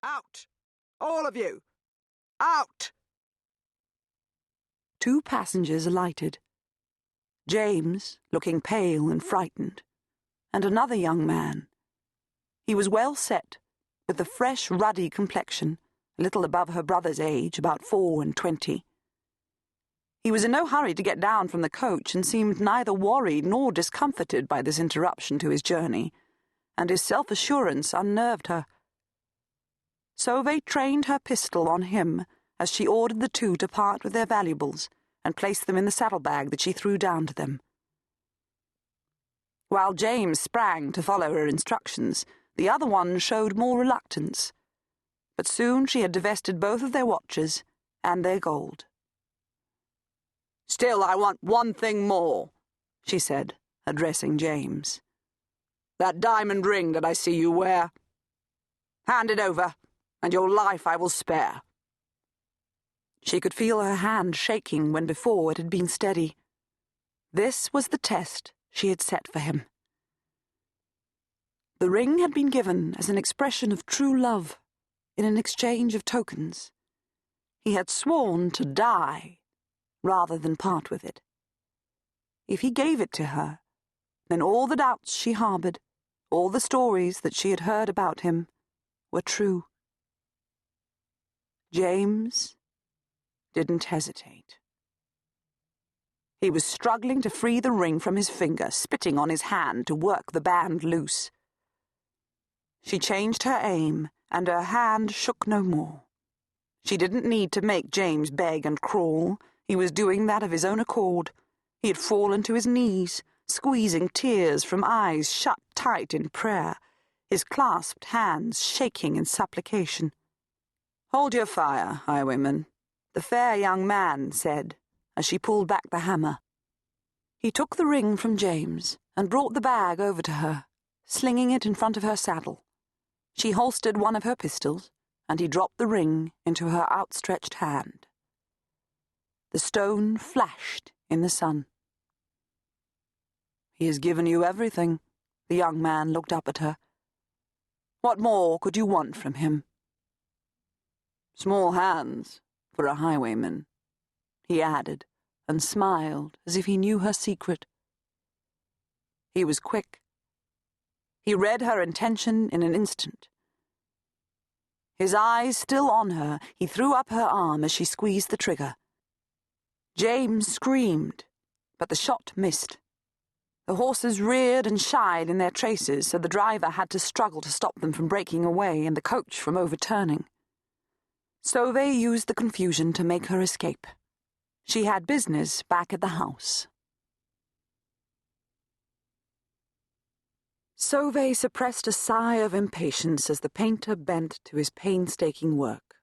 Out! All of you! Out! 2 passengers alighted. James, looking pale and frightened, and another young man. He was well set, with a fresh, ruddy complexion, a little above her brother's age, about 24. He was in no hurry to get down from the coach and seemed neither worried nor discomfited by this interruption to his journey, and his self-assurance unnerved her. Sovay trained her pistol on him as she ordered the 2 to part with their valuables and place them in the saddlebag that she threw down to them. While James sprang to follow her instructions, the other one showed more reluctance, but soon she had divested both of their watches and their gold. "Still, I want one thing more," she said, addressing James. "That diamond ring that I see you wear. Hand it over, and your life I will spare." She could feel her hand shaking when before it had been steady. This was the test she had set for him. The ring had been given as an expression of true love, in an exchange of tokens. He had sworn to die rather than part with it. If he gave it to her, then all the doubts she harbored, all the stories that she had heard about him, were true. James didn't hesitate. He was struggling to free the ring from his finger, spitting on his hand to work the band loose. She changed her aim, and her hand shook no more. She didn't need to make James beg and crawl. He was doing that of his own accord. He had fallen to his knees, squeezing tears from eyes shut tight in prayer, his clasped hands shaking in supplication. "Hold your fire, highwayman," the fair young man said, as she pulled back the hammer. He took the ring from James and brought the bag over to her, slinging it in front of her saddle. She holstered one of her pistols, and he dropped the ring into her outstretched hand. The stone flashed in the sun. "He has given you everything," the young man looked up at her. "What more could you want from him?" "Small hands for a highwayman," he added, and smiled as if he knew her secret. He was quick. He read her intention in an instant. His eyes still on her, he threw up her arm as she squeezed the trigger. James screamed, but the shot missed. The horses reared and shied in their traces, so the driver had to struggle to stop them from breaking away and the coach from overturning. Sovay used the confusion to make her escape. She had business back at the house. Sovay suppressed a sigh of impatience as the painter bent to his painstaking work.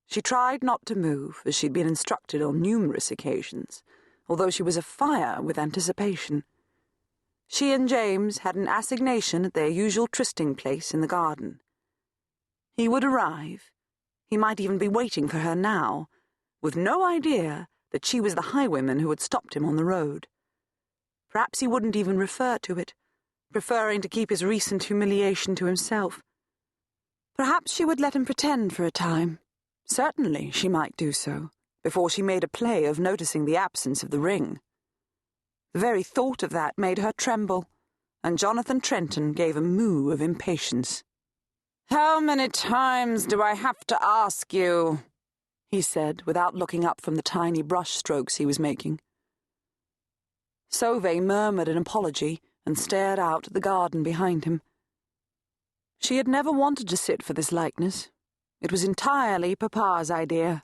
She tried not to move, as she'd been instructed on numerous occasions, although she was afire with anticipation. She and James had an assignation at their usual trysting place in the garden. He would arrive. He might even be waiting for her now, with no idea that she was the highwayman who had stopped him on the road. Perhaps he wouldn't even refer to it, preferring to keep his recent humiliation to himself. Perhaps she would let him pretend for a time. Certainly she might do so, before she made a play of noticing the absence of the ring. The very thought of that made her tremble, and Jonathan Trenton gave a moo of impatience. "How many times do I have to ask you?" he said, without looking up from the tiny brush strokes he was making. Sovay murmured an apology and stared out at the garden behind him. She had never wanted to sit for this likeness. It was entirely Papa's idea.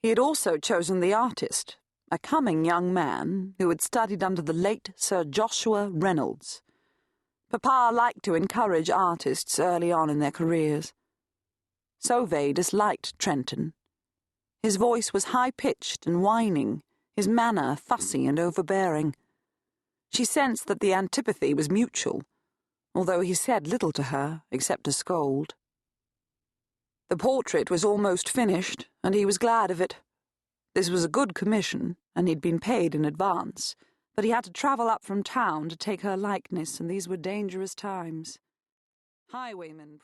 He had also chosen the artist, a coming young man who had studied under the late Sir Joshua Reynolds. Papa liked to encourage artists early on in their careers. Sovay disliked Trenton. His voice was high-pitched and whining, his manner fussy and overbearing. She sensed that the antipathy was mutual, although he said little to her except to scold. The portrait was almost finished, and he was glad of it. This was a good commission, and he'd been paid in advance, but he had to travel up from town to take her likeness, and these were dangerous times. Highwaymen